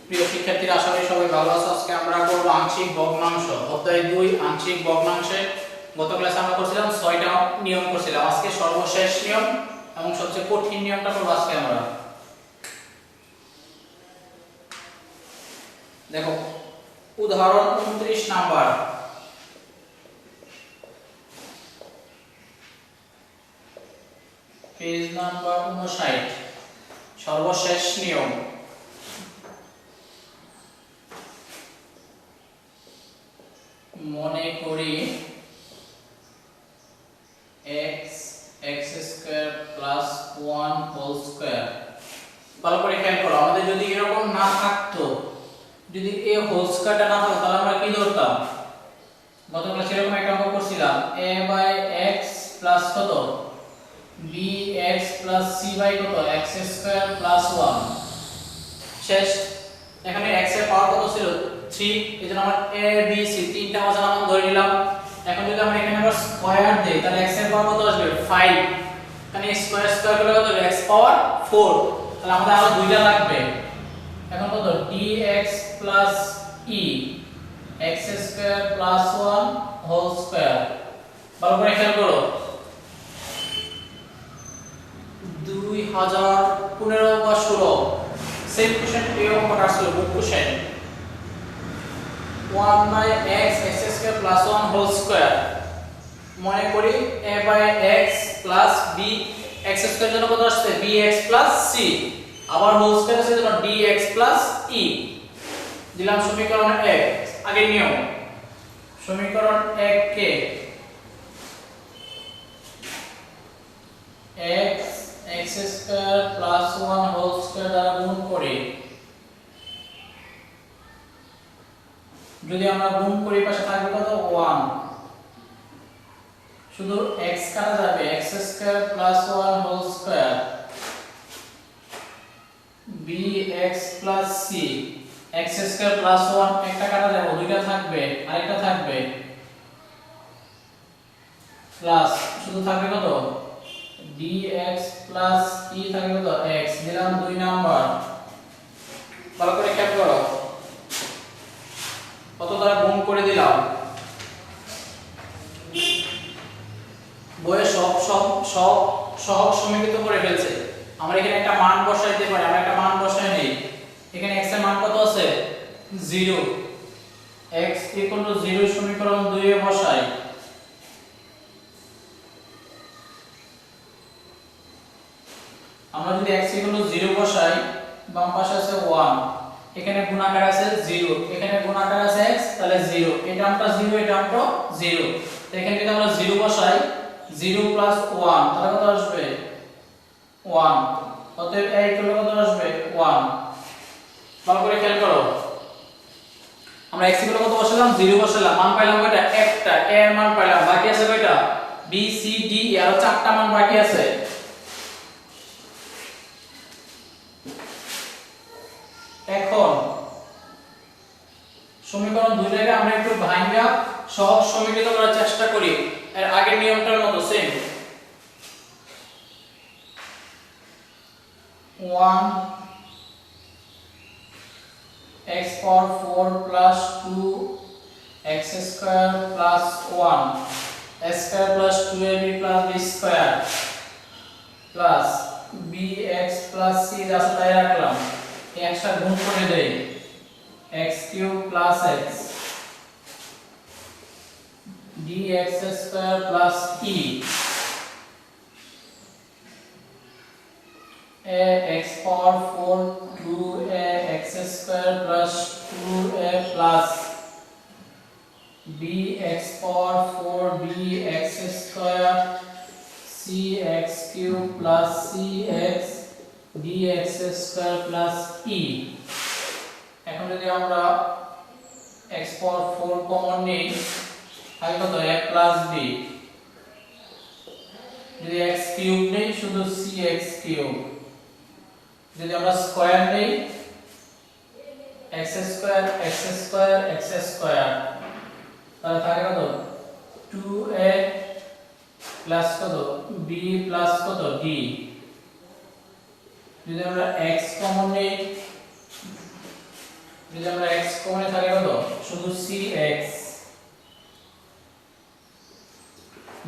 প্রিয় শিক্ষার্থীরা, আশা করি সবাই ভালো আছো। আজকে আমরা করব আংশিক ভগ্নাংশ, অধ্যায় 2 আংশিক ভগ্নাংশে। গত ক্লাসে আমরা করছিলাম 6টা নিয়ম করছিলাম। আজকে সর্বশেষ নিয়ম এবং সবচেয়ে কঠিন নিয়মটা করব আজকে আমরা। দেখো উদাহরণ 29 নাম্বার। পেজ নাম্বার 59, সর্বশেষ নিয়ম। মনে করি x square plus 1 whole square. ভালো করে খেয়াল করো, আমাদের যদি এরকম না থাকতো, যদি a হোল স্কয়ারটা না থাকতো, তাহলে আমরা কি ধরতাম? গত ক্লাসে এরকম একটা অঙ্ক করছিলাম, a বাই x প্লাস কত, bx প্লাস c বাই কত, x স্কয়ার প্লাস 1। শেষ। এখানে x এর পাওয়ার কত ছিল? 3। এজন্য আমরা a b c তিনটা অজানা মান ধরে নিলাম। এখন যদি আমরা এখানে আবার স্কয়ার দেই, তাহলে x এর পাওয়ার কত আসবে? 5। এখানে স্কয়ার স্কয়ার করলে কত হবে? x পাওয়ার 4। তাহলে আমাদের আরো দুইটা লাগবে। এখন কত? dx plus e x square plus 1 whole square. ভালো করে খেয়াল করো, 2015 বা 16 সেম কোশ্চেন এই অঙ্কটা আসলে book question. 1 by x square plus 1 whole square. মনে করি a by x plus b x square জন্য কত আসছে? bx প্লাস c, আবার হোল স্কয়ার আছে জন্য dx প্লাস e। দিলাম সমীকরণ 1। আগের নিয়ম, সমীকরণ 1 কে x square plus 1 whole square দ্বারা গুণ করি। যদি আমরা গুণ করি, পাশে থাকবে কত? 1। শুধু x কাটা যাবে, x square plus 1 whole square bx plus c x square plus 1 একটা কাটা যাবে, দুইটা থাকবে, আরেকটা থাকবে প্লাস, শুধু থাকবে কত? dx প্লাস e থাকবে কত? x। দিলাম 2 নাম্বার। ভালো করে খেয়াল করো, কত দ্বারা গুণ করে দিলাম। বইয়ে সব সমীকৃত করে ফেলছে। আমরা এখানে একটা মান বসাইতে পারি, আমরা একটা মান বসাই নেই। এখানে x এর মান কত আছে? 0। x 0 সমীকরণ 2 এ বসাই। আমরা যদি x 0 বসাই, বাম পাশে আছে 1, এখানে গুণাকার আছে 0, এখানে গুণাকার আছে x, তাহলে 0। এই টার্মটা 0, এই টার্মটা 0। তো এখানে যদি আমরা 0 বসাই, 0 প্লাস 1 তাহলে কত আসবে? 1। অতএব a ইকুয়াল কত আসবে? 1। ভালো করে খেয়াল করো, আমরা x ইকুয়াল কত বসালাম? 0 বসালাম, মান পাইলাম কয়টা? একটা। a এর মান পাইলাম, বাকি আছে কয়টা? b c d এর আরো 4টা মান বাকি আছে। এখন সমীকরণ 2 টাকে আমরা একটু ভাঙা সহজ সমীকৃত করার চেষ্টা করি। এর আগের নিয়মটার মতো সেম। 1 x পাওয়ার 4 plus 2 x square plus 1 s square plus 2ab plus b square plus bx plus c যা তাই রাখলাম। এই একটা গুণ করে দেই, x cube plus x dx square plus e a x power 4 2a x square plus 2a plus bx power 4 bx square cx cube plus cx dx square plus e। এখন যদি আমরা x পাওয়ার 4 কমন নেই, তাহলে কত? a plus b। যদি x cube নেই, শুধু cx cube. যদি আমরা স্কয়ার নেই, x square x square x square, তাহলে থাকে কত? 2a প্লাস কত? b প্লাস কত? d। যদি আমরা x কমন নেই, যদি আমরা x কমনে থাকে কত শুধু cx,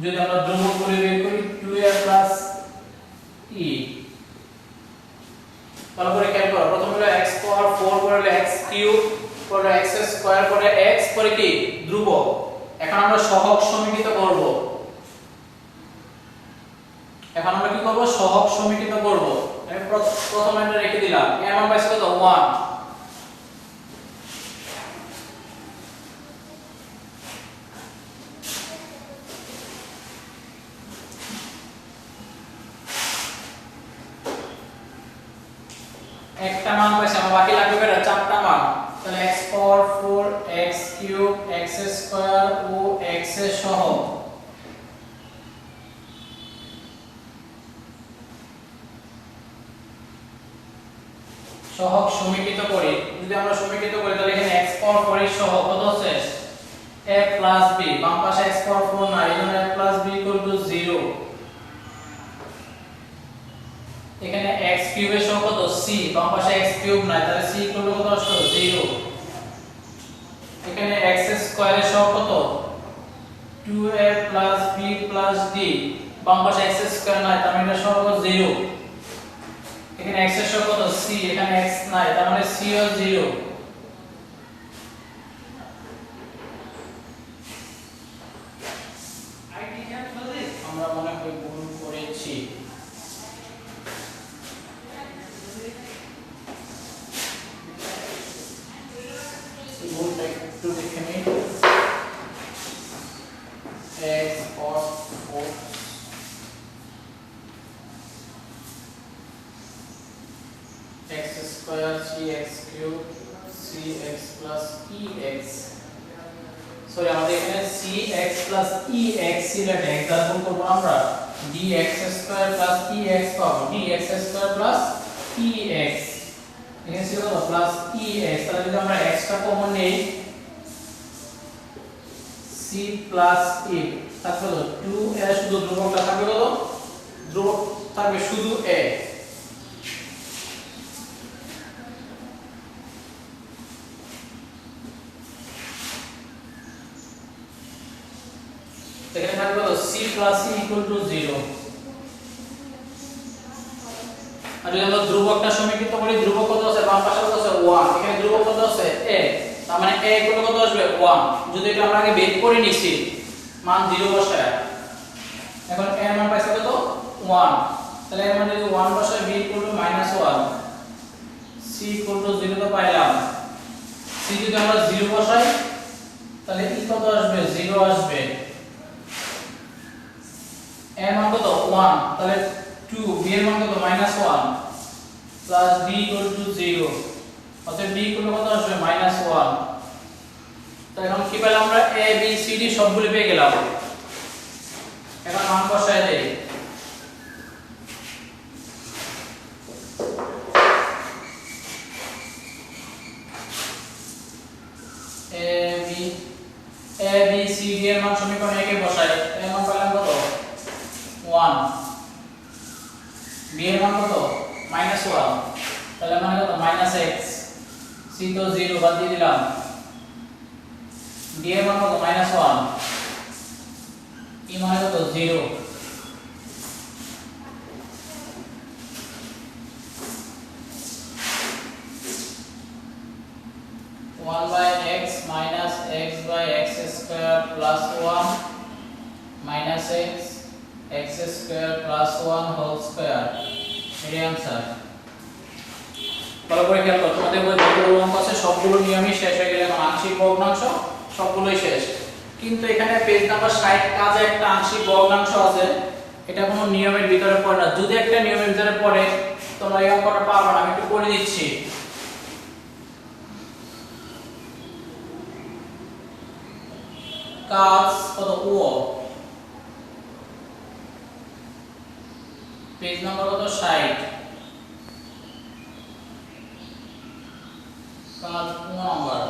যদি আমরা ধ্রুবক করে বের করি 2a প্লাস e। ভালো করে খেয়াল করো, প্রথমে হলো x পাওয়ার 4, পরে হলো x কিউব, পরে হলো x স্কয়ার, পরে x, পরে কি ধ্রুবক। এখন আমরা সহগ সমীকৃত করব। এখন আমরা কি করব সহগ সমীকৃত করব। আমি প্রথমে এটা রেখে দিলাম, এর মান পাইছি কত 1। একটা মান পাইছি, আমার বাকি লাগবে বের চারটা মান। তাহলে x পাওয়ার 4, x কিউব, x স্কয়ার ও x এর সহগ। সহগ সমীকৃত করি, যদি আমরা সমীকৃত করি তাহলে এখানে x পাওয়ার 4 এর সহগ কত হচ্ছে a প্লাস b, বাম পাশে x পাওয়ার 4 না, এজন্য a plus b equal to 0। এখানে x কিউব এর সহগ কত c, বাম পাশে x কিউব নাই, তাহলে c ইকুয়াল টু কত আসলো 0। এখানে x স্কয়ার এর সহগ কত 2a plus b plus d, বাম পাশে x স্কয়ার নাই, তার মানে এর সহগ 0। এখানে x এর সহগ কত c, এখানে x নাই, তার মানে c ও 0। আমরা মনে হয় ভুল করেছি। ভুলটা একটু দেখে নিই। x or 4 x square cx cube cx plus ex, sorry আমাদের এখানে cx প্লাস ex ছিল, এটা এক্সাম্পল করব আমরা dx স্কয়ার প্লাস ex পাবো, dx স্কয়ার প্লাস ex, এখানে ছিল কত প্লাস ex। তাহলে যদি আমরা x টা কমন নেই c প্লাস e তাহলে 2a, শুধু ধ্রুবকটা থাকবে কত ধ্রুবক থাকবে শুধু a। এখানে থাকবে কত c plus e equal to 0। আর যদি আমরা ধ্রুবকটা সমীকৃত করি, ধ্রুবক কত আছে বাম পাশে কত আছে 1, এখানে ধ্রুবক কত আছে a, তার মানে a ইকুয়াল কত আসবে 1। যদি এটা আমরা আগে বের করে নিছি মান 0 বসায়, এখন a এর মান পাইছে কত 1, তাহলে এর মান যদি 1 বসায় b equal to -1, c equal to 0 তো পাইলাম। c যদি আমরা 0 বসাই তাহলে e কত আসবে 0 আসবে। a এর মান কত 1, তাহলে 2, b এর মান কত -1 প্লাস b ইকুয়াল টু 0, অতএব b ইকুয়াল কত আসবে -1। তো এখন কি পেলাম আমরা a b c d সবগুলো পেয়ে গেলাম। এখন মান বসায় দেই, a b c d এর মান সমীকরণে একে বসাই, এর মান পেলাম কত 1, b এর মান কত -1, তাহলে মানে কত -x, c তো 0 বাদ দিয়ে দিলাম, d এর মান কত -1, e মানে কত 0। One by X minus X by X square plus 1 minus X square plus 1 whole square, এটাই आंसर। ভালো করে খেয়াল করো, তোমাদের বই যতগুলো অঙ্ক আছে সবগুলো নিয়মই শেষ হয়ে গেলে, এখন আংশিক ভগ্নাংশ সবগুলোই শেষ। কিন্তু এখানে পেজ নাম্বার 60 কাজে একটা আংশিক ভগ্নাংশ আছে, এটা কোনো নিয়মের ভিতরে পড়ে না। যদি একটা নিয়মের ভিতরে পড়ে তোমরা এই অঙ্কটা পারবে না, আমি একটু করে দিচ্ছি। কাজ কত ও, পেজ নাম্বার কত 60, কাজ ও নাম্বার।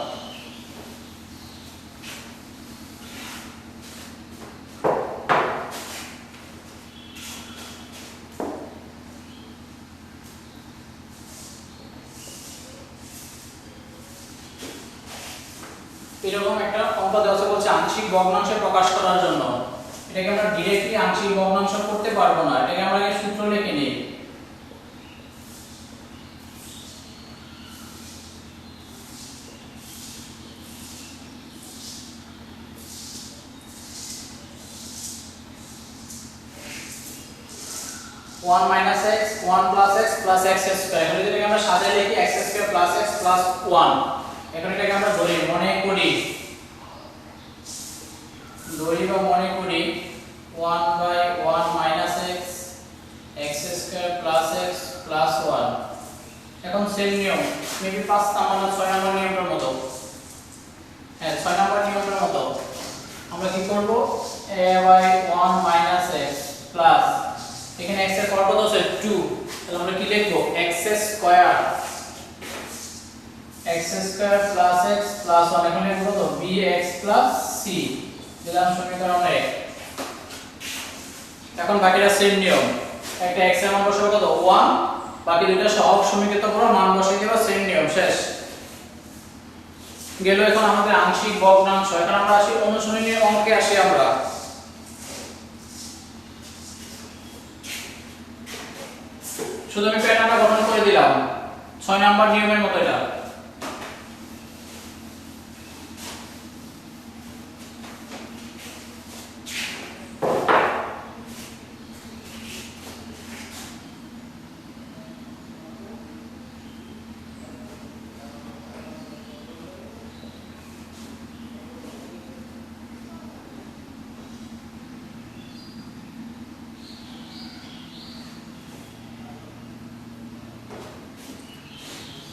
এরকম একটা অঙ্ক দেওয়া আছে, বলছে আংশিক ভগ্নাংশ প্রকাশ করার জন্য। এটাকে আমরা ডিরেক্টলি আংশিক ভগ্নাংশ করতে পারবো না, এটাকে আমরা আগে সূত্র লিখে নিই। One minus x, one plus x plus x square. এখন যদি আমরা সাজিয়ে লিখি x square plus x plus one. এখন এটাকে আমরা ধরি, মনে করি বা মনে করি 1/1 minus x x square plus x plus one. এখন সেম নিয়ম, মেবি 5 নাম্বার না 6 নাম্বার নিয়মের মতো, হ্যাঁ 6 নাম্বার নিয়মের মতো আমরা কি করব, a/1 মাইনাস এক্স প্লাস, এখানে x এর পাওয়ার কত আছে 2, তাহলে আমরা কি লিখব x square plus x plus 1। এখন লিখব কত bx প্লাস c, দিলাম সমীকরণ 1। এখন বাকিটা সেম নিয়ম, একটা x এর মান বসাবো কত 1, বাকি দুইটা সহগ সমীকৃত করো, মান বসিয়ে দেব, সেম নিয়ম, শেষ গেল। এখন আমাদের আংশিক ভগ্নাংশ। এখন আমরা আসি অনুশীলনী অঙ্কে আসি আমরা। শুধু আমি প্যাটার্নটা গঠন করে দিলাম 6 নাম্বার নিয়মের মতো। এটা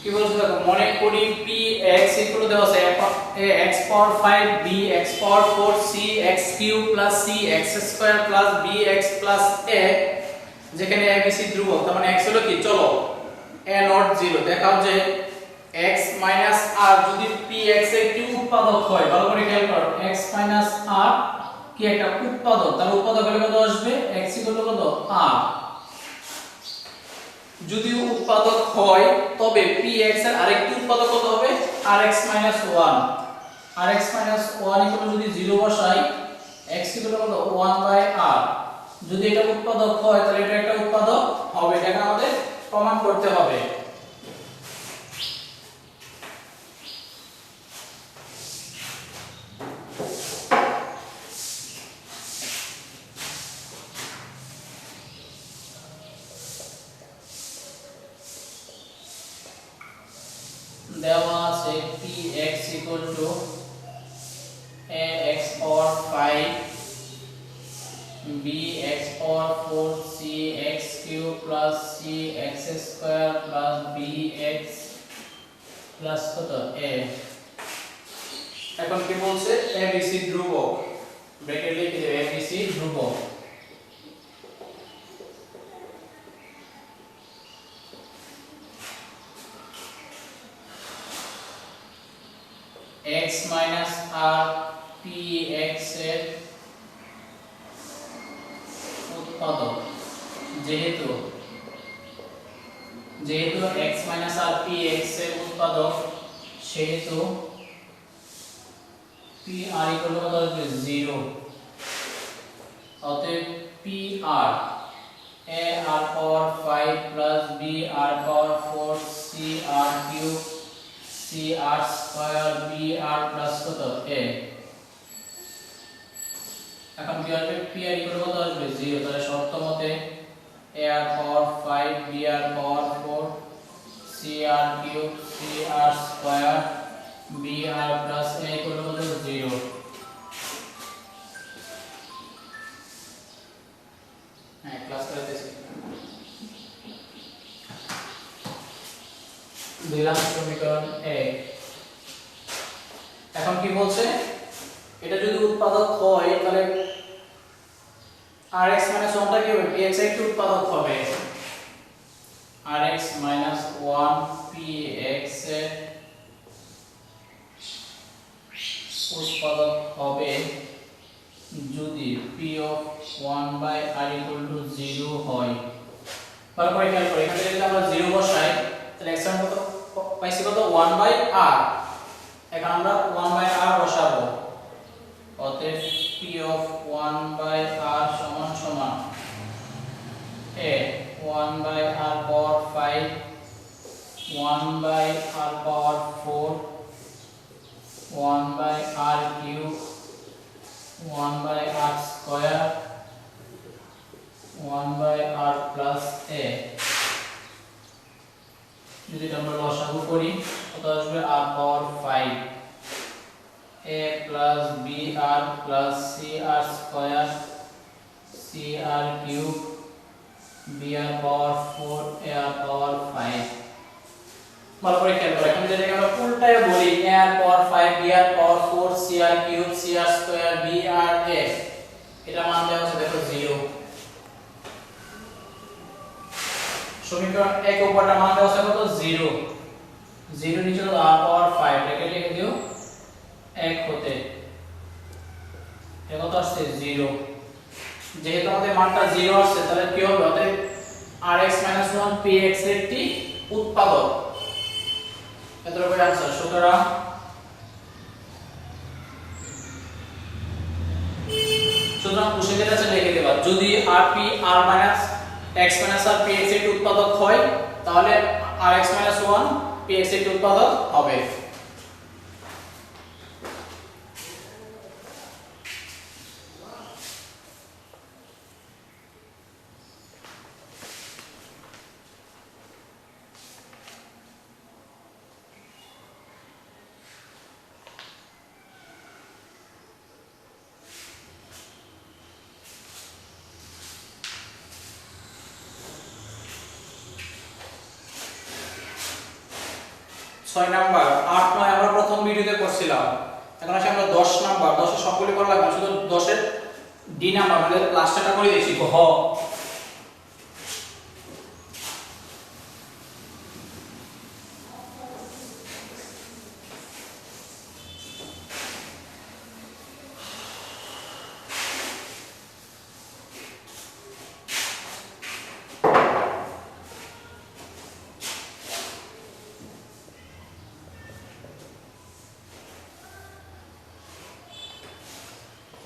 কি বলছো দেখো, মনে করি px ইকুয়াল দেওয়া আছে x power 5 bx power 4 cx cube plus cx square plus bx plus a, যেখানে a b c ধ্রুবক, তার মানে x হলো কি, চলো a নট 0 দেখাও যে x মাইনাস r যদি px এর কি উৎপাদক হয়, ভালো করে খেয়াল করো, x মাইনাস r কি একটা উৎপাদক, তার উৎপাদক হলে কত আসবে, x ইকুয়াল কত r। যদি উৎপাদক হয় তবে px এর আরেকটি উৎপাদক কত হবে, rx 1। rx 1 ইকুয়াল যদি 0 বসাই, x ইকুয়াল কত 1/r। যদি এটা উৎপাদক হয় তাহলে এটা একটা উৎপাদক হবে, এটা আমাদের প্রমাণ করতে হবে। দেওয়া আছে px equal to ax power 5 bx power 4 cx cube plus cx square plus bx plus কত a। এখন কি বলছে, abc ধ্রুবক, ব্র্যাকেট লিখে দেব abc ধ্রুবক। x minus r px এর উৎপাদক, যেহেতু x minus r px এর উৎপাদক, সেহেতু pr equal to 0। অতএব pr ar power 5 plus br power 4 cr cube cr square br plus কত a। এখন কি আসবে, pr ইকুয়াল কত আসবে 0, তাহলে শর্ত মতে ar power 5 br power 4 cr cube cr square br plus a equal কত 0। হ্যাঁ ক্লাস করতেছি, দিলাম সমীকরণ 1। এখন কি বলছে, এটা যদি উৎপাদক হয় তাহলে rx 1 টা কি হবে, px এর কি উৎপাদক হবে, rx 1 px এর উৎপাদক হবে যদি p of 1/r equal to 0 হয়। তারপরে খেয়াল করি, এখানে যদি আমরা 0 বসাই তাহলে x এর কত পাইছি, কত 1/r। এখন আমরা 1/r বসাবো, অতএব p of 1/r সমান সমান a 1/r power 5 1/r power 4 1/r cube 1/r square 1/r plus a। যদি আমরা লসাগু করি কত আসবে r power 5 a plus br plus cr square cr cube br power 4 ar power 5। ভালো করে খেয়াল করো, এখন যদি আমরা উল্টায় বলি ar power 5 br power 4 cr cube cr square br a, এটা মান দেওয়া আছে দেখো 0। সমীকরণ 1 উপরটা মান দেওয়া আছে কত 0, 0 নিচে হলো r পাওয়ার 5, এটাকে লিখে দিও 1 হতে, এটা কত আসছে 0। যেহেতু আমাদের মানটা 0 আসছে তাহলে কি হবে, অতএব rx 1 px এর একটি উৎপাদক, এতটুকু आंसर। সুতরাং কোশ্চেনের কাছে লিখে দেবা, যদি rp r x r px এর উৎপাদক হয় তাহলে rx 1 px এর উৎপাদক হবে। 6 নাম্বার 8 9 আমরা প্রথম ভিডিওতে করছিলাম, এখন আসলে আমরা 10 নাম্বার, 10 এর সবগুলো করা লাগবে, শুধু 10 এর ডি নাম্বার মানে লাস্টটা করে দিয়েছি হ।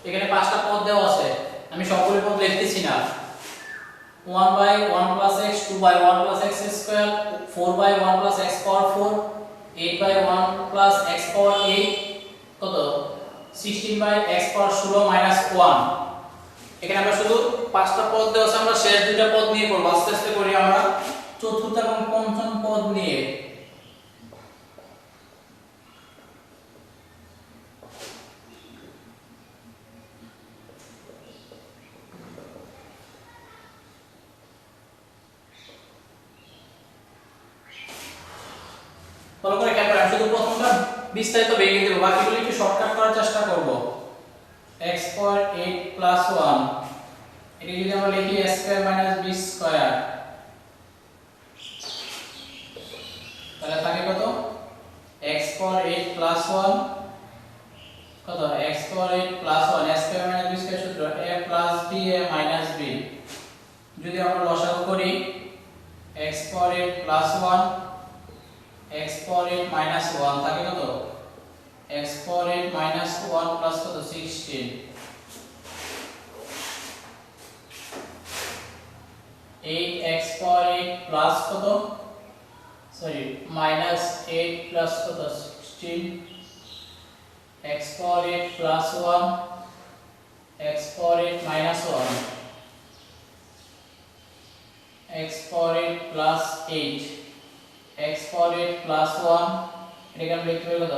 এখানে পাঁচটা পদ দেওয়া আছে, আমি সবগুলো পদ লিখতেছি না। 1/1 plus x 2/1 plus x square 4/1 plus x power 4 8/1 plus x power 8 কত 16/x power 16 minus 1। এখানে আমরা শুধু পাঁচটা পদ দেওয়া আছে, আমরা শেষ দুটো পদ নিয়ে করব, আস্তে আস্তে করি আমরা চতুর্থ এবং পঞ্চম পদ নিয়ে। ভালো করে খেয়াল করো, শুধু প্রথমটা বিস্তারিত ভেঙে দেব, বাকিগুলো একটু শর্টকাট করার চেষ্টা করব। x power 8 plus 1 এটা যদি আমরা লিখি a square minus b square তাহলে থাকে কত x power 8 plus 1 কত x power 8 plus 1 a square minus b square সূত্র a plus b a minus b। যদি আমরা লসাগু করি x power 8 plus 1 x power 8 minus 1 থাকে কত x power 8 minus 1 plus কত 16 8x power 8 plus কত সরি minus 8 plus কত 16 x power 8 plus 1 x power 8 minus 1 x power 8 plus 8 x power 8 plus 1 এটাকে আমরা লিখতে পারি কত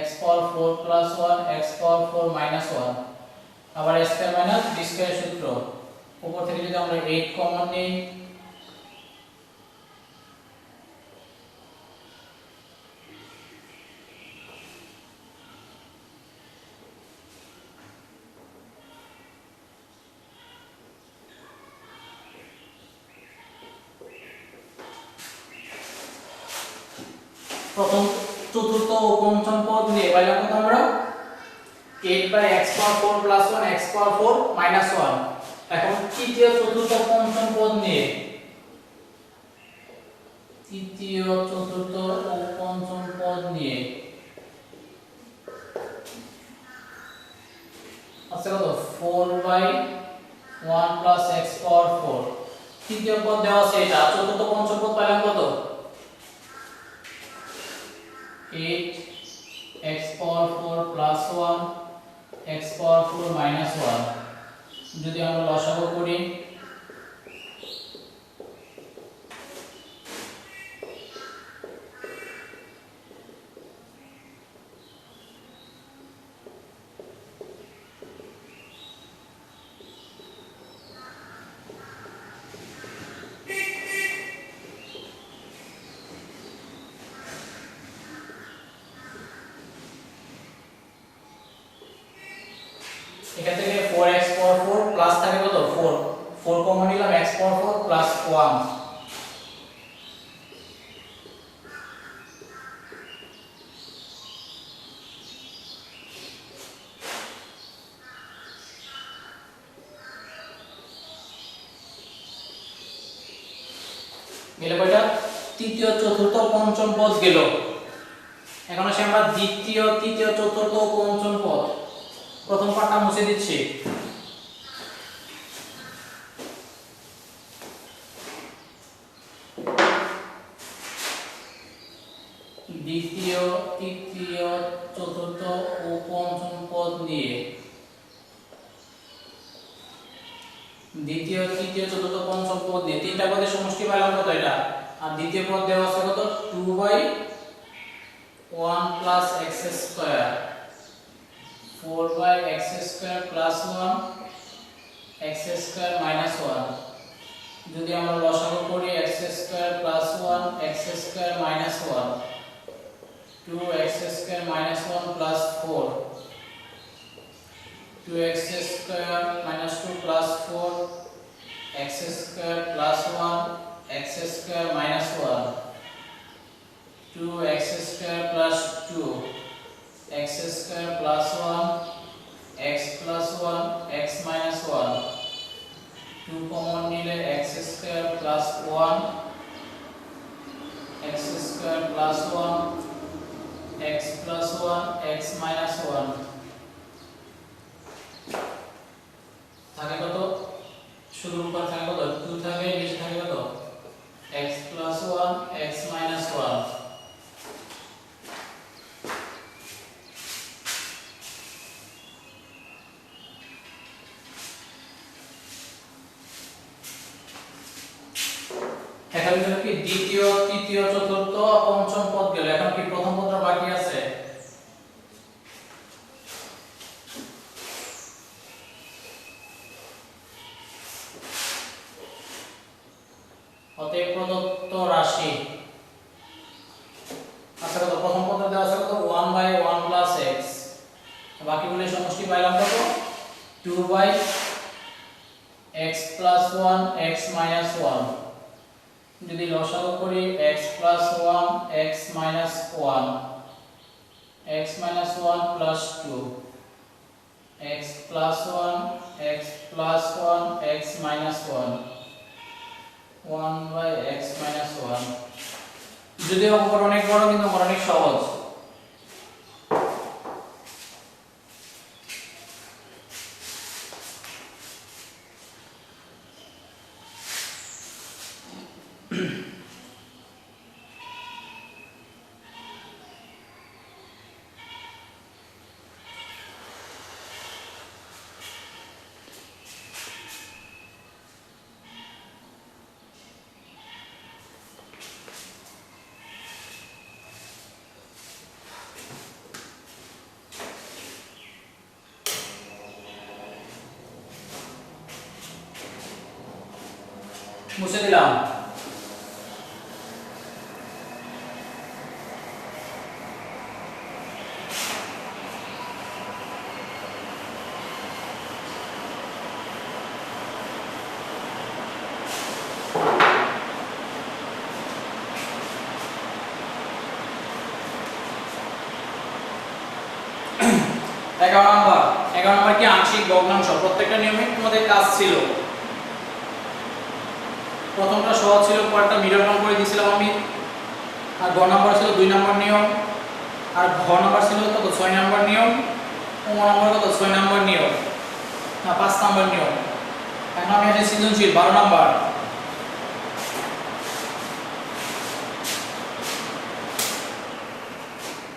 x power 4 plus 1 x power 4 minus 1 আবার a square minus b square সূত্র উপর থেকে যদি আমরা 8 কমন নিই প্রথম চতুর্থ ও পঞ্চম পদ নিয়ে পাইলাম কত আমরা 8/x power 4 plus 1 x power 4 minus 1। এখন তৃতীয় চতুর্থ পঞ্চম পদ নিয়ে তৃতীয় চতুর্থ ও পঞ্চম পদ নিয়ে তৃতীয় পদ দেওয়া আছে এটা, চতুর্থ পঞ্চম পদ পাইলাম কত 8 x পাওয়ার 4 প্লাস 1 x পাওয়ার 4 মাইনাস 1। যদি আমরা লসাগু করি এখান থেকে 4x পাওয়ার 4 প্লাস থাকে কত 4 4 কমন নিলাম x পাওয়ার 4 প্লাস 1 গেল কয়টা তৃতীয় চতুর্থ পঞ্চম পদ গেল। এখন আসে আমরা দ্বিতীয় তৃতীয় চতুর্থ পঞ্চম পদ। প্রথম পার্টটা মুছে দিচ্ছি। দ্বিতীয় তৃতীয় চতুর্থ ও পঞ্চম পদ নিয়ে দ্বিতীয় তৃতীয় চতুর্থ পঞ্চম পদ নিয়ে তিনটা পদের সমষ্টি পাইলাম কত এটা, আর দ্বিতীয় পদ দেওয়া আছে কত 2/1 plus x square 4/x square plus 1 x square minus 1। যদি আমরা লসাগু করি x square plus 1 x square minus 1 2x square minus 1 plus 4 2x square minus 2 plus 4 x square plus 1 x square minus 1 2x square plus 2 x square plus 1 x plus 1 x minus 1 2 common নিলে x square plus 1 x square plus 1 x plus 1 x minus 1 থাকে কত শুরুর উপর থাকে কত 2 থাকে নিচে থাকে কত x plus 1 x minus 1। এখন কি দ্বিতীয় তৃতীয় চতুর্থ পঞ্চম পদ গেল। এখন কি প্রথম পদটা বাকি আছে। অতএব প্রদত্ত রাশি আচ্ছা কত প্রথম পদে দেওয়া আছে কত 1/1 প্লাস x, বাকিগুলো সমষ্টি পাইলাম কত 2/x প্লাস 1 x মাইনাস 1। যদি লসাগু করি x plus 1 x minus 1 x minus 1 plus 2 x plus 1 x plus 1 x minus 1 1/x minus 1। যদি অঙ্ক অনেক বড় কিন্তু অনেক সহজ। মুছে দিলাম। এগারো নম্বর কি আংশিক ভগ্নাংশ। প্রত্যেকটা নিয়মে তোমাদের কাজ ছিল। প্রথমটা সহজ ছিল, পরেরটা মিডল টার্ম করে দিয়েছিলাম আমি। আর গ নাম্বার ছিল 2 নম্বর নিয়ম, আর ঘ নাম্বার ছিল কত 6 নম্বর নিয়ম, ও নাম্বার কত 6 নম্বর নিয়ম না 5 নম্বর নিয়ম। এখন আমি আসি সৃজনশীল 12 নম্বর।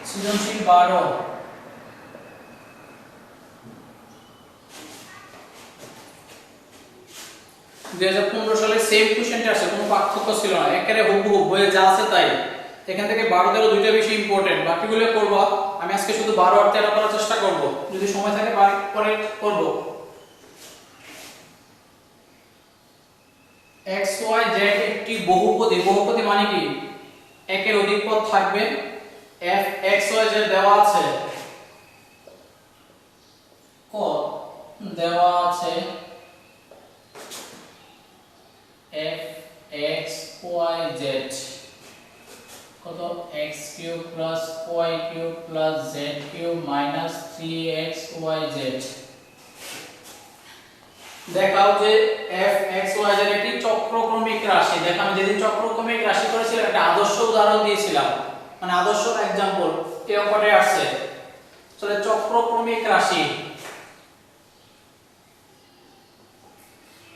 সৃজনশীল 12 2015 সালে সেম কোশ্চেনটা আসে, কোনো পার্থক্য ছিল না, একেবারে হুবহু বইয়ে যা আছে তাই। এখান থেকে 12 13 দুইটা বেশি ইম্পর্টেন্ট, বাকিগুলো করব। আমি আজকে শুধু 12 আর 13 করার চেষ্টা করব, যদি সময় থাকে পরে করব। x y z একটি বহুপদী। বহুপদী মানে কি? একের অধিক পদ থাকবে। f x y z দেওয়া আছে, ক দেওয়া আছে f x y z কত x cube plus y cube plus z cube minus 3x y z। দেখাও যে f x y z একটি চক্রক্রমিক রাশি। দেখো আমি যেদিন চক্রক্রমিক রাশি করেছিলাম একটা আদর্শ উদাহরণ দিয়েছিলাম, মানে আদর্শ एग्जांपल এই অঙ্কটাই আসছে। তাহলে চক্রক্রমিক রাশি,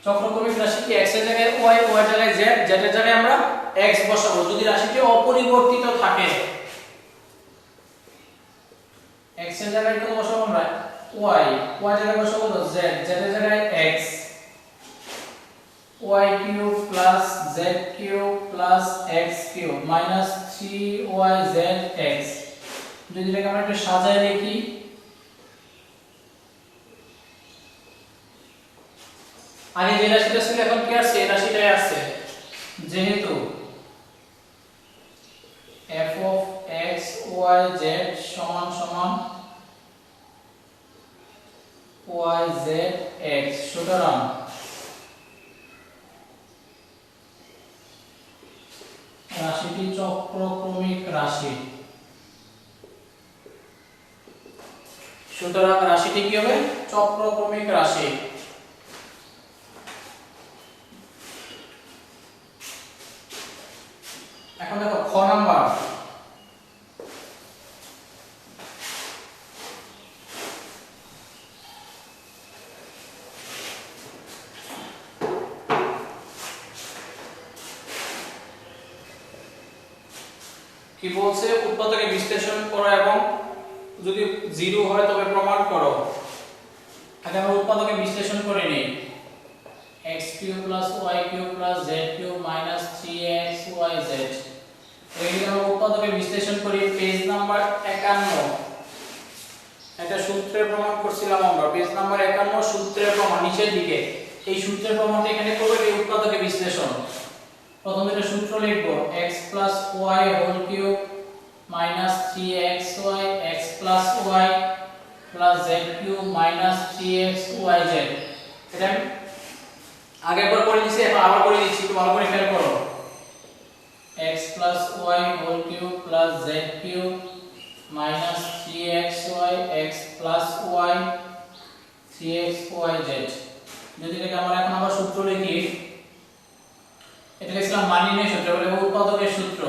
চক্রক্রমিক রাশি কি x এর জায়গায় y, y এর জায়গায় z, z এর জায়গায় আমরা x বসাবো যদি রাশিটি অপরিবর্তিত থাকে। x এর জায়গায় কত বসাবো আমরা? y, y এর জায়গায় বসাবো তো z, z এর জায়গায় x, y cube plus z cube plus x cube minus 3yzx। যদি এটাকে আমরা একটু সাজায় লিখি, আগে যে রাশিটা ছিল এখন কি আসছে? এই রাশিটাই আসছে। যেহেতু f of x y z সমান সমান y z x, সুতরাং রাশিটি চক্রক্রমিক রাশি। সুতরাং রাশিটি কি হবে? চক্রক্রমিক রাশি। এখন দেখো খ নাম্বার, কি বলছে? উৎপাদকে বিশ্লেষণ করো এবং যদি 0 হয় তবে প্রমাণ করো। আগে আমরা উৎপাদকে বিশ্লেষণ করে নিই। x³ + y³ + z³ - 3xyz। এগুলো আমরা উৎপাদকে বিশ্লেষণ করি। পেজ নাম্বার 51, একটা সূত্রের প্রমাণ করছিলাম আমরা। পেজ নাম্বার 51 সূত্রের প্রমাণ, নিচের দিকে এই সূত্রের প্রমাণটা এখানে করব। এই উৎপাদকে বিশ্লেষণ প্রথমে একটা সূত্র লিখব, x + y whole cube minus 3xy x + y plus z³ minus 3xyz। এটা আগে একবার করে দিয়েছি, এখন আবার করে দিচ্ছি, একটু ভালো করে খেয়াল করো। x + y whole cube plus z³ minus 3xy x + y 3xyz। যদি এটাকে আমরা এখন আবার সূত্র লিখি, এটা লিখলাম মান নির্ণয় সূত্র, বলে উৎপাদকের সূত্র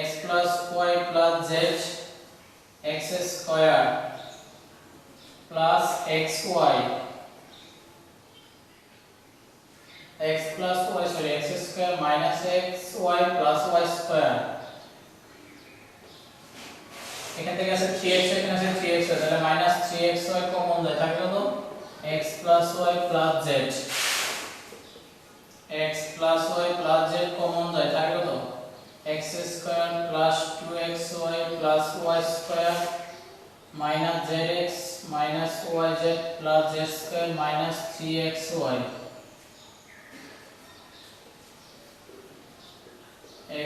x + y + z x² plus xy x + y sorry x² minus xy plus y²। এখান থেকে আছে 3x, এখানে আছে 3xy, তাহলে মাইনাস 3xy কমন যায়, থাকে কত? x + y + z। x + y + z common যায়, থাকে কত? x² + 2xy + y² minus zx minus yz plus z² minus 3xy।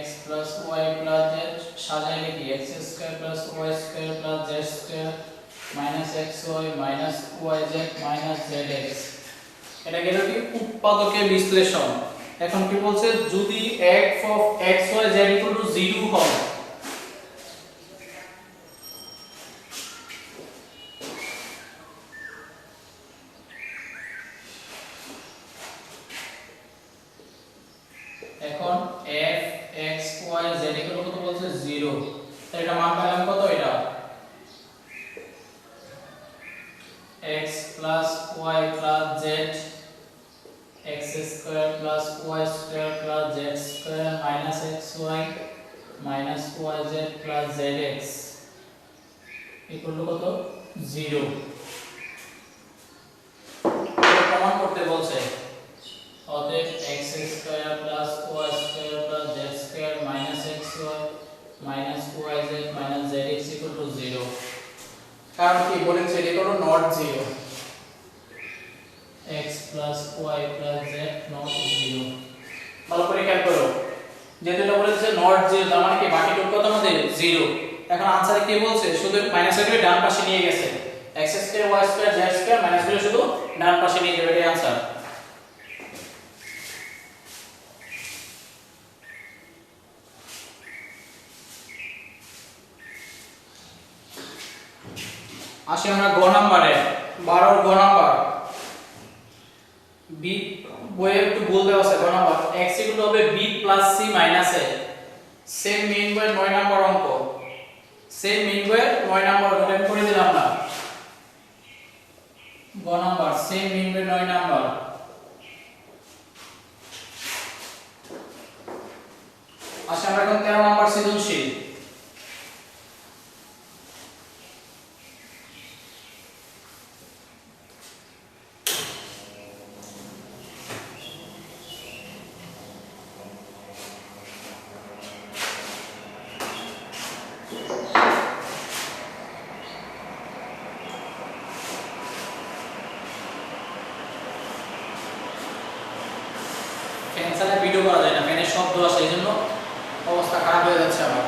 x + y + z সাজায় লিখি, x² + y² + z² minus xy minus yz minus zx। এটা গেল কি উৎপাদকে বিশ্লেষণ। এখন কি বলছে? যদি f of x y z = 0 হয়, এখন f x y z কত বলছে? 0। তাহলে এটা মান পেলাম কত? এটা x + y + z x² + y² + z² - xy - yz + zx। Equal to কত 0 প্রমাণ করতে বলছে অতএব x square plus y square plus z square minus xy minus yz minus zx equal to 0 কারণ কি বলেছে এটা হলো not 0 x plus y plus z not 0 ভালো করে খেয়াল করো যেহেতু এটা বলেছে নট 0 তার মানে কি বাকিটুকু কত আমাদের 0 এখন আনসারে কি বলছে শুধু মাইনাস করে ডান পাশে নিয়ে গেছে x square y square z square minus করে শুধু ডান পাশে নিয়ে যাবে এটাই आंसर আসি আমরা গ নম্বরে 12 গ নম্বর b বইয়ে একটু ভুল দেওয়া আছে গ নম্বর x ইকুয়াল হবে b plus c minus a same main বইয়ের 9 নম্বর অঙ্ক সেম মেইন বইয়ের 9 নম্বর ওটা আমি করে দিলাম না গ নম্বর সেম মেইন বইয়ের 9 নম্বর আসি আমরা এখন 13 নম্বর সৃজনশীল ফ্যান চালায় ভিডিও করা যায় না ফ্যানের শব্দ আসে এইজন্য অবস্থা খারাপ হয়ে যাচ্ছে আমার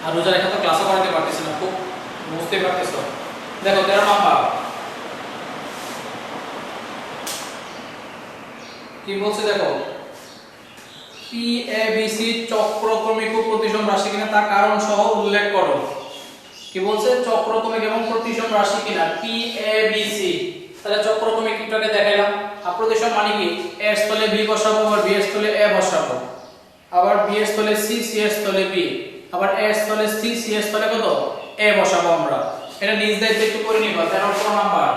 আর রোজা রেখে তো ক্লাসও করাতে পারতেছি না খুব বুঝতে পারতেছো দেখো 13 নাম্বার কি বলছে দেখো পি এ বি সি চক্রক্রমিক ও প্রতিসম রাশি কিনা তার কারণ সহ উল্লেখ করো কি বলছে চক্রক্রমিক এবং প্রতিসম রাশি কিনা পি এ বি সি তাহলে চক্রক্রমিক কিটাকে দেখাইলাম আর প্রতিসম মানে কি a এর স্থলে b বসাবো আর b এর স্থলে a বসাবো আবার b এর স্থলে c c এর স্থলে b আবার a এর স্থলে c c এর স্থলে কত a বসাবো আমরা এটা নিজ দায়িত্বে একটু করে নিবা 13 নাম্বার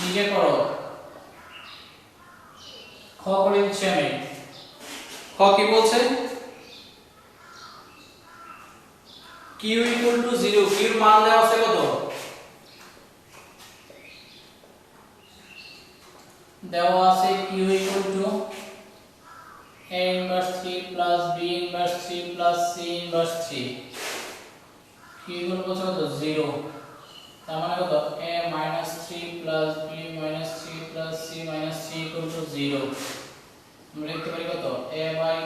নিজে করো খ করে দিচ্ছি আমি খ কি বলছে q ইকুয়াল টু 0 q এর মান দেওয়া আছে কত দেওয়া আছে q equal to a inverse 3 plus b inverse 3 plus c inverse 3 q equal কত 0 তার মানে কত a minus 3 plus b minus 3 plus c minus 3 equal to 0 আমরা লিখতে পারি কত a by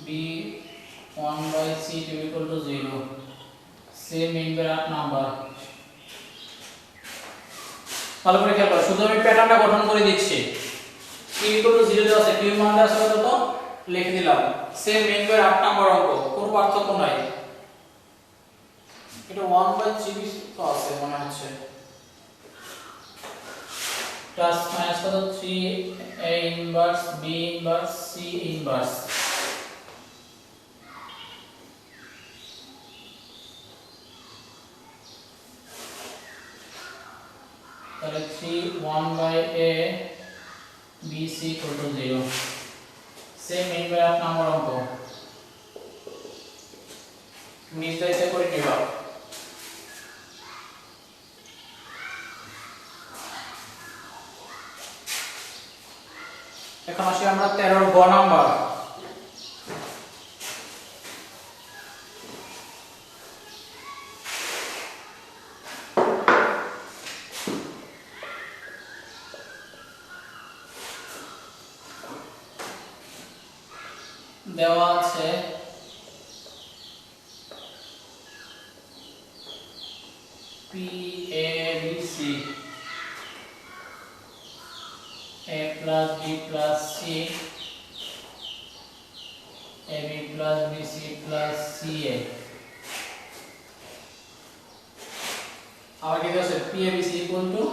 b 1 by c equal to 0 same member number ভালো করে খেয়াল করো শুধু আমি প্যাটার্নটা গঠন করে দিচ্ছি q ইকুয়াল টু 0 দেওয়া আছে q এর মান দেওয়া আছে কত লিখে দিলাম সেম মেম্বার 8 নাম্বার অঙ্ক কোনো পার্থক্য নাই এটা 1 বাই 3 তো আছে মনে হচ্ছে প্লাস মাইনাস কত 3 a inverse b inverse c inverse তাহলে 3 1 by a b c equal to 0 same member of number অঙ্ক নির্ধারিত করে নিবা এখন আসি আমরা 13 গ নাম্বার দেওয়া আছে p a b c a plus b plus c ab plus bc plus ca আবার কি আছে p a b c equal to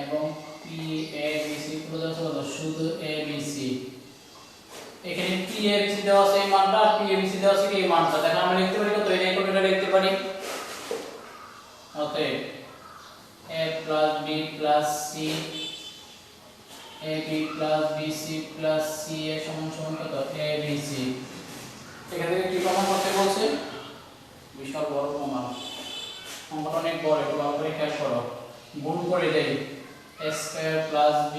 এবং p a b c equal to শুধু a b c এখানে p a b c দেওয়া আছে এই মানটা আর p a b c দেওয়া আছে এই মানটা দেখো আমরা লিখতে পারি কত এই কোণটা লিখতে পারি অতএব a plus b plus c ab plus bc plus ca সমান সমান কত abc। এখান থেকে কি প্রমাণ করতে বলছে? বিশাল বড় প্রমাণ, অঙ্কটা অনেক বড়, একটু ভালো করে খেয়াল করো। গুণ করে দেই a square plus b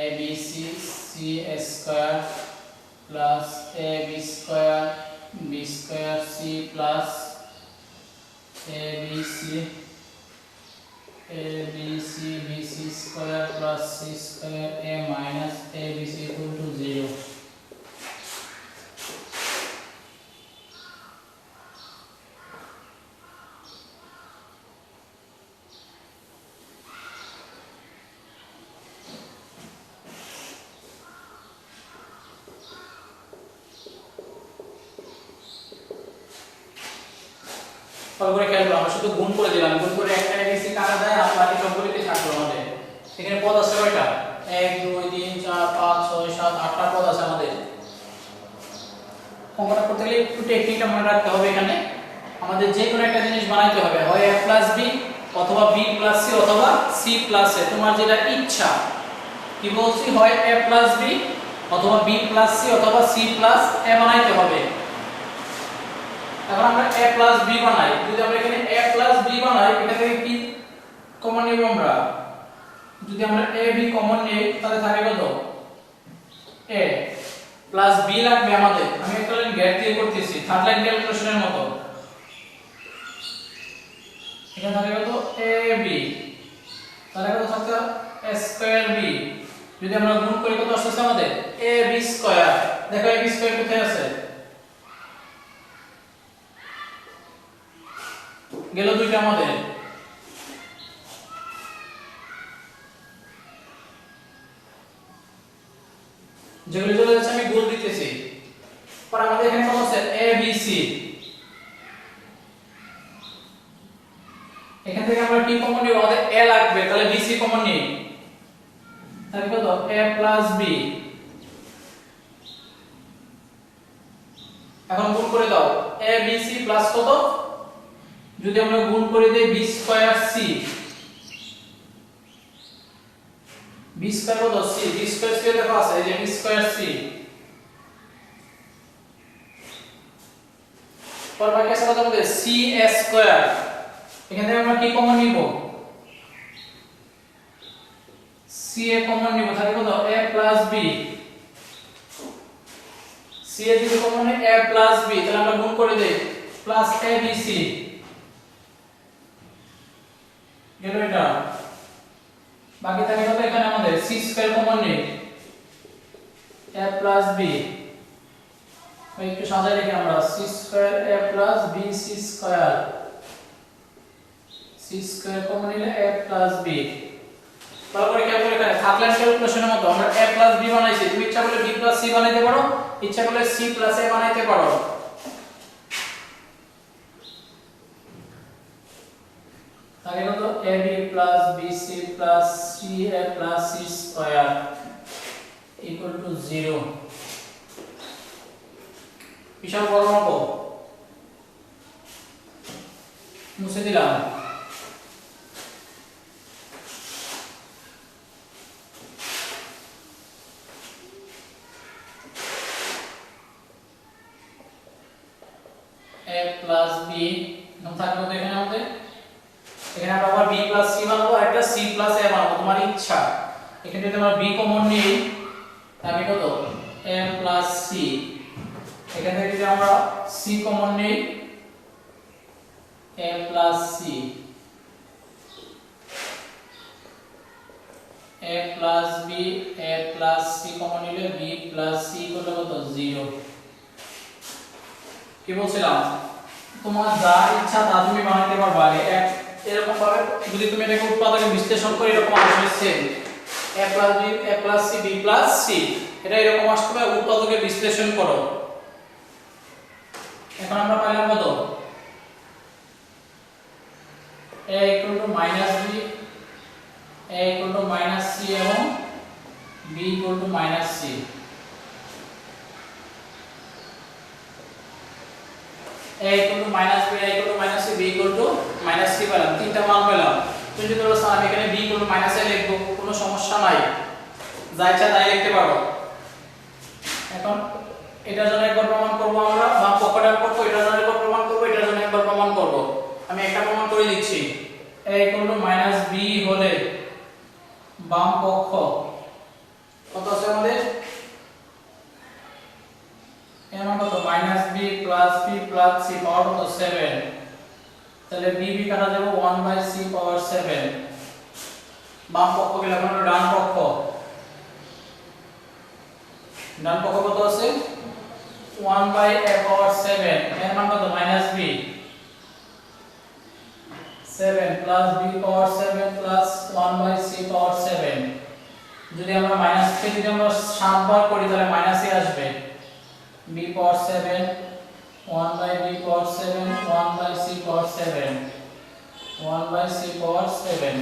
abc c square plus ab square b square c plus abc abc bc square plus c square a minus abc equal to 0। ভালো করে খেয়াল করো, আমরা শুধু গুণ করে দিলাম, গুণ করে একটা abc কাটা যায় আর বাকি সবগুলোকে থাকলো আমাদের। এখানে পদ আছে কয়টা? 1 2 3 4 5 6 7 8টা পদ আছে আমাদের। অঙ্কটা করতে গেলে একটু টেকনিকটা মনে রাখতে হবে। এখানে আমাদের যে কোনো একটা জিনিস বানাইতে হবে, হয় a + b অথবা b + c অথবা c + a, তোমার যেটা ইচ্ছা। কি বলছি? হয় a + b অথবা b + c অথবা c + a বানাইতে হবে। এখন আমরা a + b বানাই, যদি আমরা এখানে a + b বানাই, এটা থেকে কি কমন নিব আমরা? যদি আমরা a b কমন নেই তাহলে থাকে কত? a + b লাগবে আমাদের। আমি একটা লাইন গ্যাপ দিয়ে করতেছি, থার্ড লাইন ক্যালকুলেশনের মতো। এখানে থাকে কত? a b, তাহলে কত থাকছে? a square b। যদি আমরা গুণ করি কত আসছে আমাদের? a b square. দেখো a b স্কয়ার কোথায় আছে? গেল দুইটা আমাদের। যেগুলো চলে যাচ্ছে আমি গোল দিতেছি। পর আমাদের এখানে কত আছে? a b c। এখান থেকে আমরা কি কমন নিব? আমাদের a লাগবে, তাহলে b c কমন নিই। তাহলে কত? a + b। এখন গুণ করে দাও a b c প্লাস কত? যদি আমরা গুণ করে দেই b square c, b square কত? c, b স্কয়ার c দেখো আছে, এই যে b স্কয়ার c। পর বাকি আছে কত আমাদের? c square. এখান থেকে আমরা কি কমন নিব? c এ কমন নিব, তাহলে কত? a + b। c এ যদি কমন হয় a + b, তাহলে আমরা গুণ করে দেই প্লাস abc। গেল এটা। বাকি থাকে কত? এখানে আমাদের c স্কয়ার কমন নেই, a + b। একটু সাজাই রেখে আমরা c square a + b c square, c square common নিলে a + b। তারপরে কি আমরা এখানে থার্ড লাইন ক্যালকুলেশনের মতো আমরা a + b বানাইছি, তুমি ইচ্ছা করলে b + c বানাইতে পারো, ইচ্ছা করলে c + a বানাইতে পারো। তাহলে কত? ab + bc + ca + c square equal to 0। বিশাল বড় অঙ্ক, মুছে দিলাম। a + b এখন থাকবে তো এখানে আমাদের। এখানে আমরা আবার b + c বানাবো আর একটা c + a বানাবো, তোমার ইচ্ছা। এখানে যদি আমরা b কমন নিই তাহলে কত? a + c। এখান থেকে যদি আমরা c কমন নিই a + c, a + b a + c common নিলে b + c করলে কত? 0। কি বলছিলাম? তোমার যা ইচ্ছা তা তুমি বানাইতে পারবা। এরকম ভাবে যদি তুমি এটাকে উৎপাদকে বিশ্লেষণ করে এরকম আসবে same a + b a + c b + c, এটা এরকম আসবে। উৎপাদকে বিশ্লেষণ করো। এখন আমরা পাইলাম কত? a = -b a = -c এবং b = -c। a = -b a = -c b = -c পেলাম, তিনটা মান পেলাম। তুমি যদি বলো স্যার আমি এখানে b = -a লিখব, কোনো সমস্যা নাই। যা ইচ্ছা তাই লিখতে পারো। এখন এটার জন্য একবার প্রমাণ করব আমরা, বাম পক্ষটার পক্ষ এটার জন্য একবার প্রমাণ করব, এটার জন্য একবার প্রমাণ করব। আমি একটা প্রমাণ করে দিচ্ছি। a - b হলে বাম পক্ষ কত আছে আমাদের, এর মান কত -b + b + c পাওয়ার কত 7, তাহলে b কাটা যাবে 1/c পাওয়ার 7। বাম পক্ষ গেলে এখন ডান পক্ষ, ডান পক্ষ কত আছে 1/a পাওয়ার 7, এর মান কত -b 7 + b পাওয়ার 7 + 1/c পাওয়ার 7। যদি আমরা মাইনাস কে যদি আমরা 7 বার করি তাহলে মাইনাসই আসবে। b পাওয়ার 7 1/b পাওয়ার 7 1/c পাওয়ার 7 1/c পাওয়ার 7।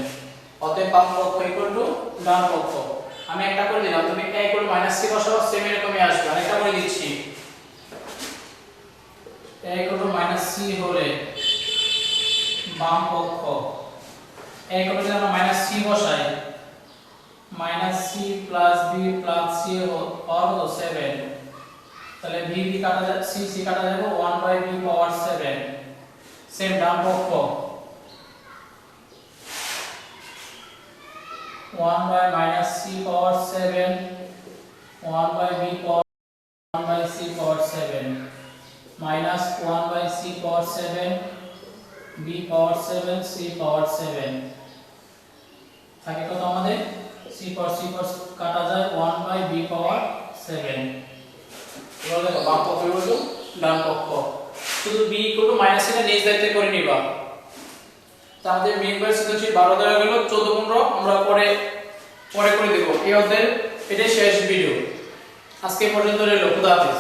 অতএব বাম পক্ষ ডান পক্ষ। আমি একটা করে দিলাম, তুমি a -c বসাও, সেম এরকমই আসবে। আরেকটা করে দিচ্ছি, a -c হলে বাম পক্ষ, a যদি আমরা -c বসাই, -c + b + c পাওয়ার 7, তাহলে b কাটা যাবে, c কাটা যাবে 1/b পাওয়ার 7। সেম ডান পক্ষ 1/-c পাওয়ার 7 1/b পাওয়ার 1/c পাওয়ার 7 -1/c পাওয়ার 7 b পাওয়ার 7 c পাওয়ার 7 থাকে কত আমাদের c পাওয়ার কাটা যায় 1/b পাওয়ার 7। এবার দেখো বাম পক্ষ ডান পক্ষ, শুধু b -c টা নিজ দায়িত্বে করে নিবা। তো আমাদের মেইন ভার্স সৃজনশীল 12 দেওয়া গেল, 14-15 আমরা পরে করে দেব। এই অধ্যায়ের এটাই শেষ ভিডিও। আজকে পর্যন্ত রইল, খুদা হাফেজ।